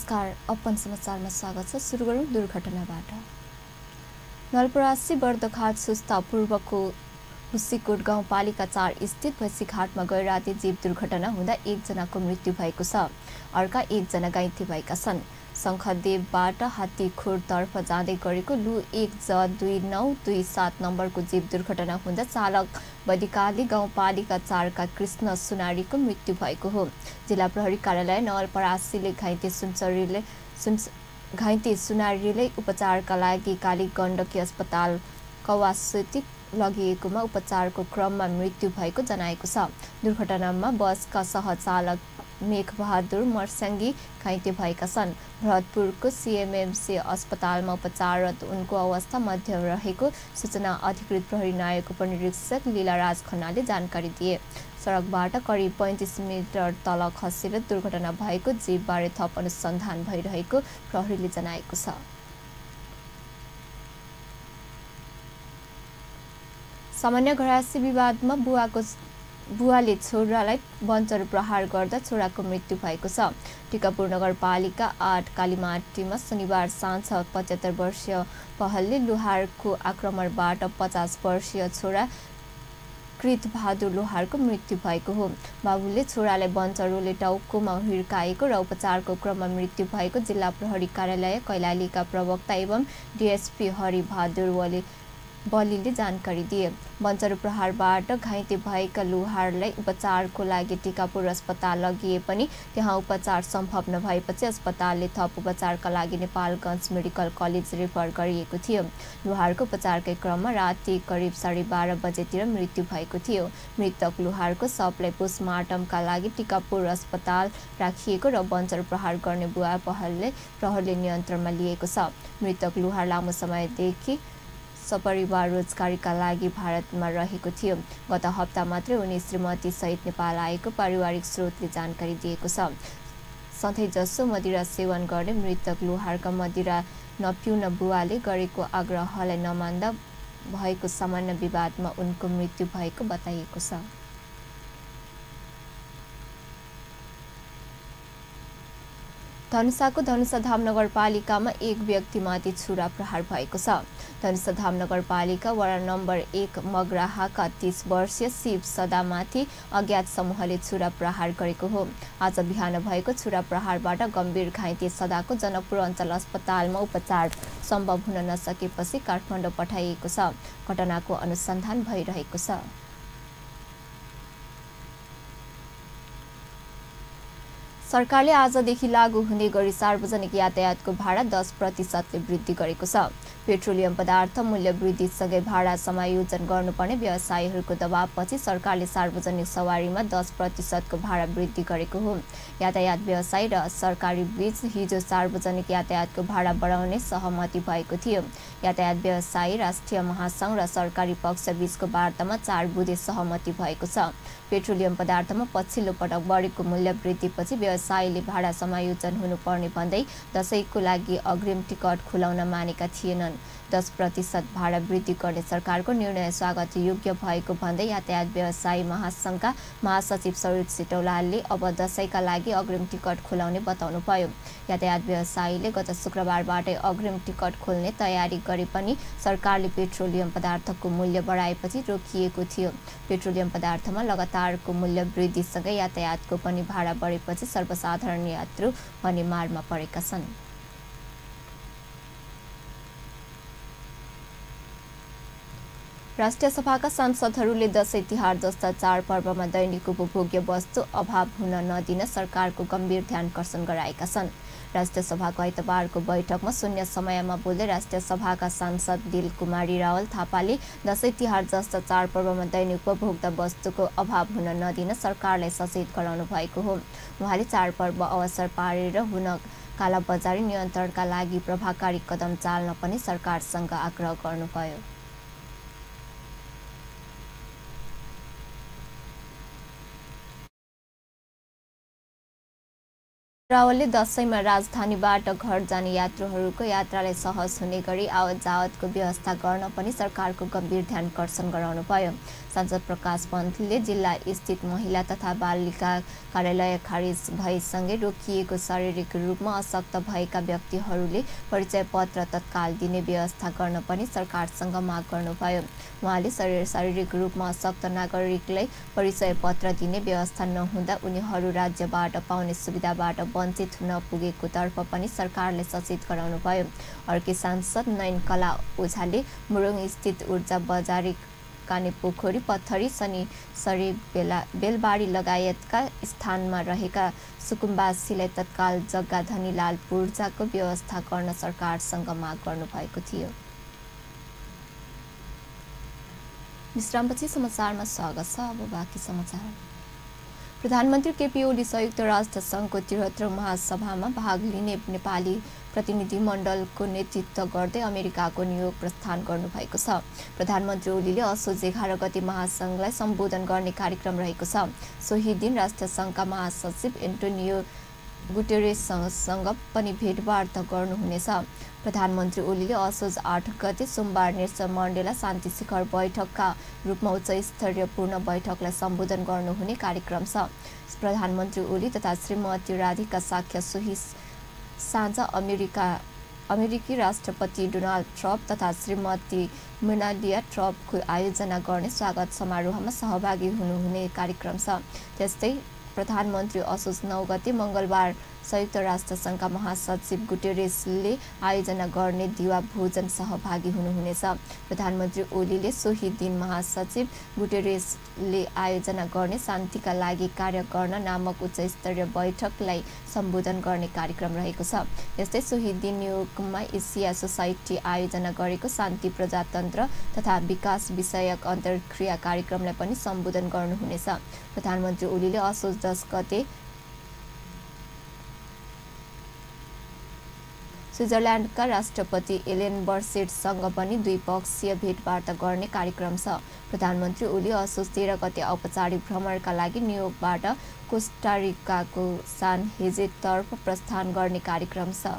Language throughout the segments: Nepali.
नमस्कार, अपन समाचारमा स्वागत छ। सुरु गरौँ दुर्घटनाबाट। नलपरासी बर्दघाट सुस्ता पूर्वको हुसीकोट गाउँपालिका 4 स्थित भैँसीघाटमा गए राति जीव दुर्घटना हुँदा 1 जनाको मृत्यु भएको छ। अर्का 1 जना घाइते भएका छन्। शङ्खदेवबाट हात्तीखोरतर्फ जाँदै गरेको लु 1J2927 नम्बरको जीव दुर्घटना हुँदा चालक बदिकाली गाउँपालिका 4 का कृष्ण सुनारीको मृत्यु भएको हो। जिल्ला प्रहरी कार्यालय नवलपरासीले घाइते सुनारीलाई उपचारका लागि काली गण्डकी अस्पताल कवासुती लगिएकोमा उपचारको क्रममा मृत्यु भएको जनाएको छ। दुर्घटनामा बसका सहचालक मेघबहादुर मर्स्याङ्गी घाइते भएका छन्। भरतपुरको सीएमएमसी अस्पतालमा उपचाररत उनको अवस्था मध्यम रहेको सूचना अधिकृत प्रहरी नायक उपनिरीक्षक लीलाराज खन्नाले जानकारी दिए। सडकबाट करिब 35 मिटर तल खसेर दुर्घटना भएको जीवबारे थप अनुसन्धान भइरहेको प्रहरीले जनाएको छ। सामान्य घरायसी विवादमा बुवाले छोरालाई वञ्चर प्रहार गर्दा छोराको मृत्यु भएको छ। टिकापुर नगरपालिका 8 कालीमाटीमा शनिबार साँझ 75 वर्षीय पहलले लुहारको आक्रमणबाट 50 वर्षीय छोरा कृतबहादुर लोहारको मृत्यु भएको हो। बाबुले छोरालाई वञ्चरोले टाउकोमा हिर्काएको र उपचारको क्रममा मृत्यु भएको जिल्ला प्रहरी कार्यालय कैलालीका प्रवक्ता एवं डीएसपी हरिबहादुर बलीले जानकारी दिए। वञ्चरो प्रहारबाट घाइते भएका लुहारलाई उपचारको लागि टिकापुर अस्पताल लगिए पनि त्यहाँ उपचार सम्भव नभएपछि अस्पतालले थप उपचारका लागि नेपालगञ्ज मेडिकल कलेज रेफर गरिएको थियो। लुहारको उपचारकै क्रममा राति करिब 12:30 बजेतिर मृत्यु भएको थियो। मृतक लुहारको शवलाई पोस्टमार्टमका लागि टिकापुर अस्पताल राखिएको र वञ्चरो प्रहार गर्ने बुवा पहलले प्रहरीले नियन्त्रणमा लिएको छ। मृतक लुहार लामो समयदेखि सपरिवार रोजगारीका लागि भारतमा रहेको थियो। गत हप्ता मात्रै उनी श्रीमती सहित नेपाल आएको पारिवारिक स्रोतले जानकारी दिएको छ। सधैँजसो मदिरा सेवन गर्ने मृतक लुहारका मदिरा नपिउन बुवाले गरेको आग्रहलाई नमान्दा भएको सामान्य विवादमा उनको मृत्यु भएको बताइएको छ। धनुषाको धनुषाधाम नगरपालिकामा एक व्यक्तिमाथि छुरा प्रहार भएको छ। धनुषाधाम नगरपालिका वडा नम्बर 1 मगराहाका 30 वर्षीय शिव सदामाथि अज्ञात समूहले छुरा प्रहार गरेको हो। आज बिहान भएको छुरा प्रहारबाट गम्भीर घाइते सदाको जनकपुर अञ्चल अस्पतालमा उपचार सम्भव हुन नसकेपछि काठमाडौँ पठाइएको छ। घटनाको अनुसन्धान भइरहेको छ। सरकारले आजदेखि लागू हुने गरी सार्वजनिक यातायातको भाडा 10% ले वृद्धि गरेको छ। पेट्रोलियम पदार्थ मूल्य वृद्धिसँगै भाडा समायोजन गर्नुपर्ने व्यवसायीहरूको दबावपछि सरकारले सार्वजनिक सवारीमा 10% को भाडा वृद्धि गरेको हो। यातायात व्यवसायी र सरकारी बीच हिजो सार्वजनिक यातायातको भाडा बढाउने सहमति भएको थियो। यातायात व्यवसायी राष्ट्रिय महासंघ र सरकारी पक्ष बीचको वार्तामा 4 बुँदे सहमति भएको छ। पेट्रोलियम पदार्थमा पछिल्लो पटक बढेको मूल्य वृद्धिपछि व्यवसायीले भाडा समायोजन हुनुपर्ने भन्दै दशैंको लागि अग्रिम टिकट खुलाउन मानेका थिएनन्। 10% भाडा वृद्धि गर्ने सरकारको निर्णय स्वागत योग्य भएको भन्दै यातायात व्यवसायी महासंघका महासचिव सरोज सिटौलाले अब दशैंका लागि अग्रिम टिकट खुलाउने बताउनुभयो। यातायात व्यवसायीले गत शुक्रबारबाटै अग्रिम टिकट खोल्ने तयारी गरे पनि सरकारले पेट्रोलियम पदार्थको मूल्य बढाएपछि रोकिएको थियो। पेट्रोलियम पदार्थमा लगातारको मूल्य वृद्धिसँगै यातायातको पनि भाडा बढेपछि सर्वसाधारण यात्रु भने मारमा परेका छन्। राष्ट्रिय सभाका सांसदहरूले दशैं तिहार जस्ता चाडपर्वमा दैनिक उपभोग्य वस्तु अभाव हुन नदिन सरकारको गम्भीर ध्यानकर्षण गराएका छन्। राष्ट्रिय सभाको आइतबारको बैठकमा शून्य समयमा बोल्दै राष्ट्रिय सभाका सांसद दिलकुमारी रावल थापाले दशैं तिहार जस्ता चाडपर्वमा दैनिक उपभोक्ता वस्तुको अभाव हुन नदिन सरकारलाई सचेत गराउनु भएको हो। उहाँले चाडपर्व अवसर पारेर हुन कालाबजारी नियन्त्रणका लागि प्रभावकारी कदम चाल्न पनि सरकारसँग आग्रह गर्नुभयो। रावलले दशैंमा राजधानीबाट घर जाने यात्रुहरूको यात्रालाई सहज हुने गरी आवत जावतको व्यवस्था गर्न पनि सरकारको गम्भीर ध्यानकर्षण गराउनुभयो। सांसद प्रकाश पन्तले जिल्ला स्थित महिला तथा बालिका कार्यालय खारिज भएसँगै रोकिएको शारीरिक रूपमा अशक्त भएका व्यक्तिहरूले परिचय पत्र तत्काल दिने व्यवस्था गर्न पनि सरकारसँग माग गर्नुभयो। उहाँले शारीरिक रूपमा अशक्त नागरिकलाई परिचय पत्र दिने व्यवस्था नहुँदा उनीहरू राज्यबाट पाउने सुविधाबाट वञ्चित हुन पुगेको तर्फ पनि सरकारले सचेत गराउनुभयो। अर्कै सांसद नयन कला ओझाले मुरुङ स्थित ऊर्जा बजारी कानेपोखरी पत्थरी शनिसरी बेलबारी लगायतका स्थानमा रहेका सुकुम्बासीलाई तत्काल जग्गा धनीलाल पूर्जाको व्यवस्था गर्न सरकारसँग माग गर्नुभएको थियो। विश्रामपछि समाचारमा स्वागत छ। अब बाँकी समाचार। प्रधानमन्त्री केपी ओली संयुक्त राष्ट्र सङ्घको 73औं महासभामा भाग लिने नेपाली प्रतिनिधिमण्डलको नेतृत्व गर्दै अमेरिकाको न्युयोर्क प्रस्थान गर्नुभएको छ। प्रधानमन्त्री ओलीले असोज 11 गते महासङ्घलाई सम्बोधन गर्ने कार्यक्रम रहेको छ। सोही दिन राष्ट्रसङ्घका महासचिव एन्टोनियो गुटेरेससँग पनि भेटवार्ता गर्नुहुनेछ। प्रधानमन्त्री ओलीले असोज 8 गते सोमबार नेल्सन मण्डेला शान्ति शिखर बैठकका रूपमा उच्च स्तरीय पूर्ण बैठकलाई सम्बोधन गर्नुहुने कार्यक्रम छ। प्रधानमन्त्री ओली तथा श्रीमती राधिका साक्य सोही साँझ अमेरिकी राष्ट्रपति डोनाल्ड ट्रम्प तथा श्रीमती मेलानिया ट्रम्पको आयोजना गर्ने स्वागत समारोहमा सहभागी हुनुहुने कार्यक्रम छ। त्यस्तै प्रधानमन्त्री असोज 9 गते मङ्गलबार संयुक्त राष्ट्रसङ्घका महासचिव गुटेरेसले आयोजना गर्ने दिवा भोजन सहभागी हुनुहुनेछ। प्रधानमन्त्री ओलीले सोही दिन महासचिव गुटेरेसले आयोजना गर्ने शान्तिका लागि कार्य गर्न नामक उच्च स्तरीय बैठकलाई सम्बोधन गर्ने कार्यक्रम रहेको छ। यस्तै सोही दिन न्युयोर्कमा एसिया सोसाइटी आयोजना गरेको शान्ति प्रजातन्त्र तथा विकास विषयक अन्तर्क्रिया कार्यक्रमलाई पनि सम्बोधन गर्नुहुनेछ। प्रधानमन्त्री ओलीले असोज 10 गते स्विजरल्यान्डका राष्ट्रपति एलेन बर्सेटसँग पनि द्विपक्षीय भेटवार्ता गर्ने कार्यक्रम छ। प्रधानमन्त्री ओली असोज 13 गते औपचारिक भ्रमणका लागि न्युयोर्कबाट कोस्टारिकाको सान हेजेतर्फ प्रस्थान गर्ने कार्यक्रम छ।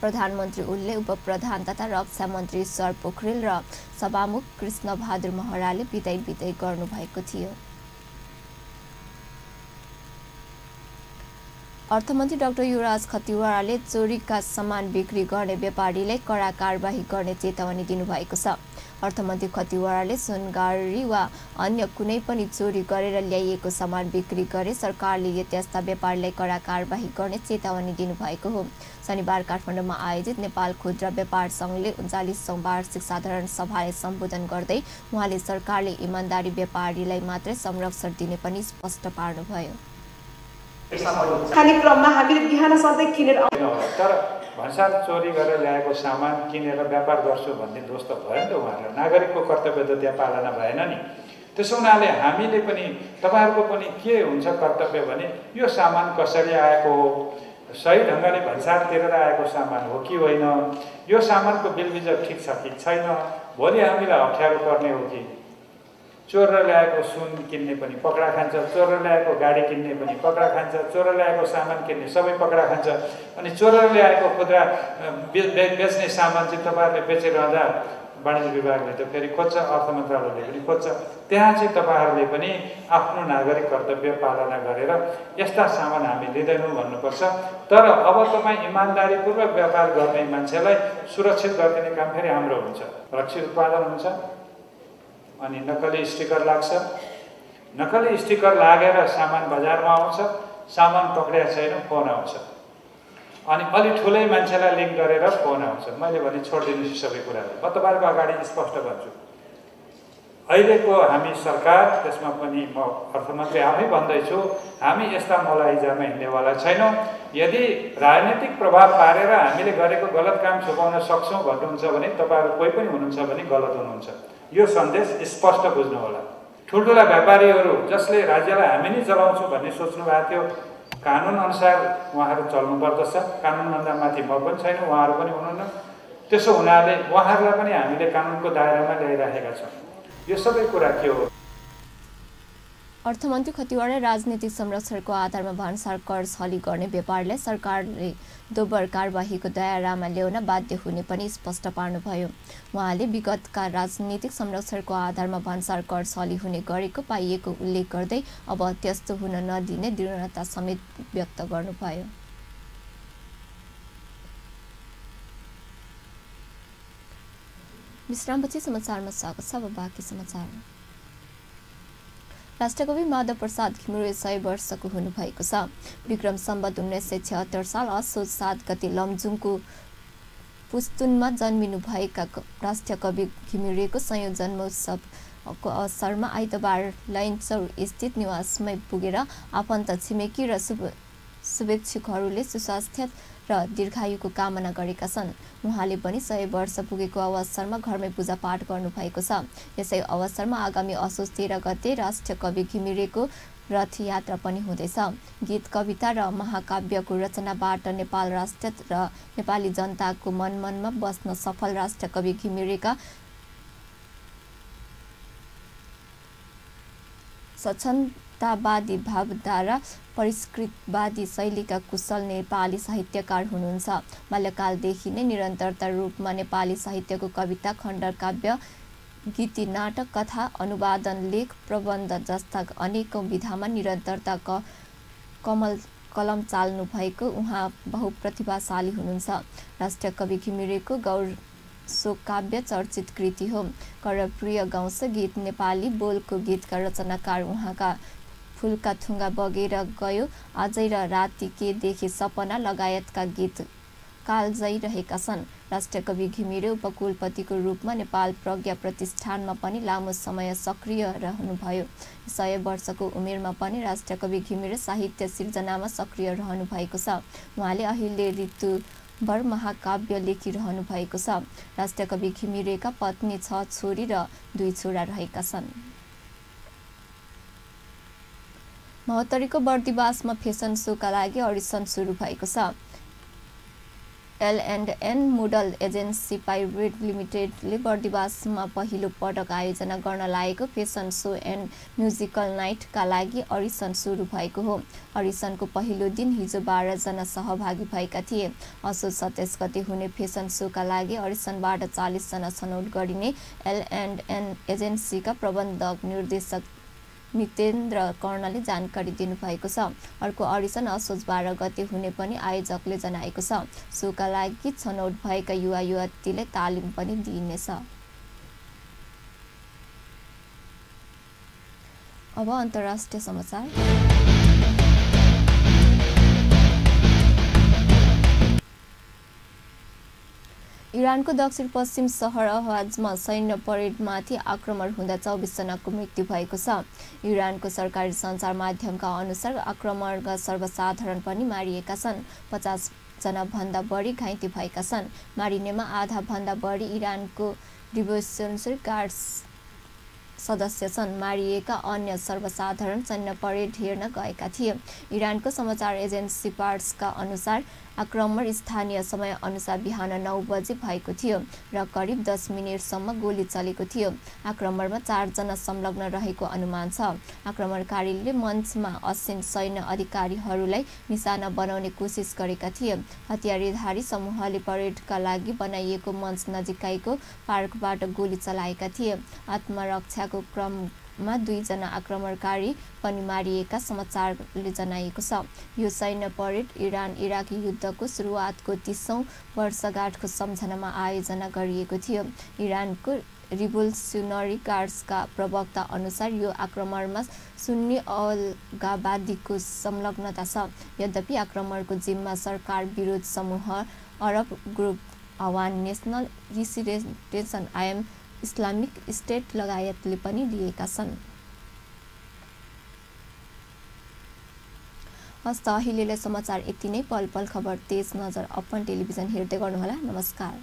प्रधानमन्त्री ओलीले उपप्रधान तथा रक्षा मन्त्री ईश्वर पोखरेल र सभामुख कृष्णबहादुर महराले बिदाई गर्नुभएको थियो। अर्थमन्त्री डाक्टर युवराज खतिवड़ाले चोरीका सामान बिक्री गर्ने व्यापारीलाई कडा कारबाही गर्ने चेतावनी दिनुभएको छ। अर्थमन्त्री खतिवड़ाले सुनगाडी वा अन्य कुनै पनि चोरी गरेर ल्याइएको सामान बिक्री गरे सरकारले त्यस्ता व्यापारीलाई कडा कारबाही गर्ने चेतावनी दिनुभएको हो। शनिबार काठमाडौँमा आयोजित नेपाल खुद्रा व्यापार सङ्घले 39औं वार्षिक साधारण सभालाई सम्बोधन गर्दै उहाँले सरकारले इमान्दारी व्यापारीलाई मात्रै संरक्षण दिने पनि स्पष्ट पार्नुभयो। खाने क्रममा हामीले बिहान सधैँ किनेर तर भन्सार चोरी गरेर ल्याएको सामान किनेर व्यापार गर्छु भन्ने दोष त भयो नि त उहाँहरूलाई। नागरिकको कर्तव्य त त्यहाँ पालना भएन नि। त्यसो हुनाले हामीले पनि तपाईँहरूको पनि के हुन्छ कर्तव्य भने यो सामान कसरी आएको हो, सही ढङ्गले भन्सार तिरेर आएको सामान हो कि होइन, यो सामानको बिलबिजर ठिक छ कि छैन, भोलि हामीलाई अप्ठ्यारो पर्ने हो कि। चोर ल्याएको सुन किन्ने पनि पकडा खान्छ, चोर ल्याएको गाडी किन्ने पनि पकडा खान्छ, चोर ल्याएको सामान किन्ने सबै पकडा खान्छ। अनि चोर ल्याएको खुद्रा बेच्ने सामान चाहिँ तपाईँहरूले बेचिरहँदा वाणिज्य विभागले त फेरि खोज्छ, अर्थ मन्त्रालयले पनि खोज्छ। त्यहाँ चाहिँ तपाईँहरूले पनि आफ्नो नागरिक कर्तव्य पालना गरेर यस्ता सामान हामी लिँदैनौँ भन्नुपर्छ। तर अब तपाईँ इमान्दारीपूर्वक व्यापार गर्ने मान्छेलाई सुरक्षित गरिदिने काम फेरि हाम्रो हुन्छ। रक्षित उत्पादन हुन्छ अनि नक्कली स्टिकर लाग्छ, नक्कली स्टिकर लागेर सामान बजारमा आउँछ, सामान पक्रिया छैन फोन आउँछ, अनि अलि ठुलै मान्छेलाई लिङ्क गरेर फोन आउँछ। मैले भने छोडिदिनुहोस् सबै कुराहरू। म तपाईँहरूको अगाडि स्पष्ट भन्छु, अहिलेको हामी सरकार, त्यसमा पनि म अर्थमन्त्री आफै भन्दैछु, हामी यस्ता मलाइजामा हिँड्नेवाला छैनौँ। यदि राजनीतिक प्रभाव पारेर हामीले गरेको गलत काम छुपाउन सक्छौँ भन्नुहुन्छ भने तपाईँहरू कोही पनि हुनुहुन्छ भने गलत हुनुहुन्छ। यो सन्देश स्पष्ट बुझ्नु होला। ठुल्ठुला व्यापारीहरू जसले राज्यलाई हामी नै चलाउँछौँ भन्ने सोच्नु भएको थियो, कानुन अनुसार उहाँहरू चल्नुपर्दछ। कानुनभन्दा माथि म पनि छैन, उहाँहरू पनि हुनुहुन्न। त्यसो हुनाले उहाँहरूलाई पनि हामीले कानुनको दायरामा ल्याइराखेका छौँ। यो सबै कुरा के हो? अर्थमन्त्री खतिवडा राजनीतिक संरक्षणको आधारमा भान्सार कर छली गर्ने व्यापारलाई सरकारले दोब्बर कारबाहीको दायरामा ल्याउन बाध्य हुने पनि स्पष्ट पार्नुभयो। उहाँले विगतका राजनीतिक संरक्षणको आधारमा भान्सार कर छली हुने गरेको पाइएको उल्लेख गर्दै अब त्यस्तो हुन नदिने दृढता समेत व्यक्त गर्नुभयो। विश्रामपछि समाचारमा स्वागत छ। अब बाँकी समाचार। राष्ट्रकवि माधव प्रसाद घिमिरे 100 वर्षको हुनुभएको छ। विक्रम सम्वत 1976 साल असोज 7 गते लमजुङको पुस्तुनमा जन्मिनुभएका राष्ट्रिय कवि घिमिरेको 100औं जन्मोत्सवको अवसरमा आइतबार लैनचौर स्थित निवासमै पुगेर आफन्त छिमेकी र शुभेच्छुकहरूले सुस्वास्थ्य र दीर्घायुको कामना गरेका छन्। उहाँले पनि 100 वर्ष पुगेको अवसरमा घरमै पूजापाठ गर्नुभएको छ। यसै अवसरमा आगामी असोज 13 गते राष्ट्रिय कवि घिमिरेको रथ यात्रा पनि हुँदैछ। गीत, कविता र महाकाव्यको रचनाबाट नेपाल राष्ट्र र नेपाली जनताको मनमनमा बस्न सफल राष्ट्रिय कवि घिमिरेका स्वच्छन्दतावादी भावधारा, परिष्कृतवादी शैलीका कुशल नेपाली साहित्यकार हुनुहुन्छ। बाल्यकालदेखि नै निरन्तरता रूपमा नेपाली साहित्यको कविता, खण्डकाव्य, गीति, नाटक, कथा, अनुवादन, लेख, प्रबन्ध जस्ता अनेकौं विधामा निरन्तरता कलम चाल्नु भएको उहाँ बहुप्रतिभाशाली हुनुहुन्छ। राष्ट्रिय कवि घिमिरेको गौर सो काव्य चर्चित कृति हो। करप्रिय गाउँछ गीत नेपाली बोलको गीतका रचनाकार उहाँका फुलका थुङ्गा बगेर गयो, आजै र राति के देखे सपना लगायतका गीत कालजयी रहेका छन्। राष्ट्रिय कवि घिमिरे उपकुलपतिको रूपमा नेपाल प्रज्ञा प्रतिष्ठानमा पनि लामो समय सक्रिय रहनुभयो। 100 वर्षको उमेरमा पनि राष्ट्रिय कवि घिमिरे साहित्य सिर्जनामा सक्रिय रहनु भएको छ। उहाँले अहिले ऋतुभर महाकाव्य लेखिरहनु भएको छ। राष्ट्रिय कवि घिमिरेका पत्नी 6 छोरी र 2 छोरा रहेका छन्। महोत्तरीको बर्दिवासमा फेसन सोका लागि अडिसन सुरु भएको छ। L&N मोडल एजेन्सी प्राइभेट लिमिटेडले बर्दिवासमा पहिलो पटक आयोजना गर्न लागेको फेसन सो एन्ड म्युजिकल नाइटका लागि अडिसन सुरु भएको हो। अडिसनको पहिलो दिन हिजो 12 जना सहभागी भएका थिए। असोज 27 गते हुने फेसन सोका लागि अडिसनबाट 40 जना छनौट गरिने L&N एजेन्सीका प्रबन्धक निर्देशक नितेन्द्र कर्णले जानकारी दिनुभएको छ। अर्को अडिसन असोज 12 गते हुने पनि आयोजकले जनाएको छ। सोका लागि छनौट भएका युवा युवतीले तालिम पनि दिइनेछ। अब अन्तर्राष्ट्रिय समाचार। इरानको दक्षिण पश्चिम सहर अहवाजमा सैन्य परेडमाथि आक्रमण हुँदा 24 जनाको मृत्यु भएको छ। इरानको सरकारी सञ्चार माध्यमका अनुसार आक्रमणका सर्वसाधारण पनि मारिएका छन्। 50 जनाभन्दा बढी घाइते भएका छन्। मारिनेमा आधा भन्दा बढी इरानको रिभोल्युसनरी गार्ड्स सदस्य छन्। मारिएका अन्य सर्वसाधारण सैन्य परेड हेर्न गएका थिए। इरानको समाचार एजेन्सी पार्सका अनुसार आक्रमण स्थानीय समय अनुसार बिहान 9 बजे भएको थियो र करिब 10 मिनेटसम्म गोली चलेको थियो। आक्रमणमा 4 जना संलग्न रहेको अनुमान छ। आक्रमणकारीले मञ्चमा आसीन सैन्य अधिकारीहरूलाई निशाना बनाउने कोसिस गरेका थिए। हतियारधारी समूहले परेडका लागि बनाइएको मञ्च नजिकैको पार्कबाट गोली चलाएका थिए। आत्मरक्षाको क्रममा 2 जना आक्रमणकारी पनि मारिएका समाचारले जनाएको छ। यो सैन्य परेड इरान इराक युद्धको सुरुवातको 30औं वर्षगाँठको सम्झनामा आयोजना गरिएको थियो। इरानको रिभोल्युसनरी गार्ड्सका प्रवक्ता अनुसार यो आक्रमणमा सुन्नी अलगावादीको संलग्नता छ। यद्यपि आक्रमणको जिम्मा सरकार विरोध समूह अरब ग्रुप अवान national resistance IM Islamic State लगायतले पनि लिएका छन्। हस्त अहिलेलाई समाचार यति नै। पल पल खबर तेज नजर अपन टेलिभिजन हेर्दै गर्नुहोला। नमस्कार।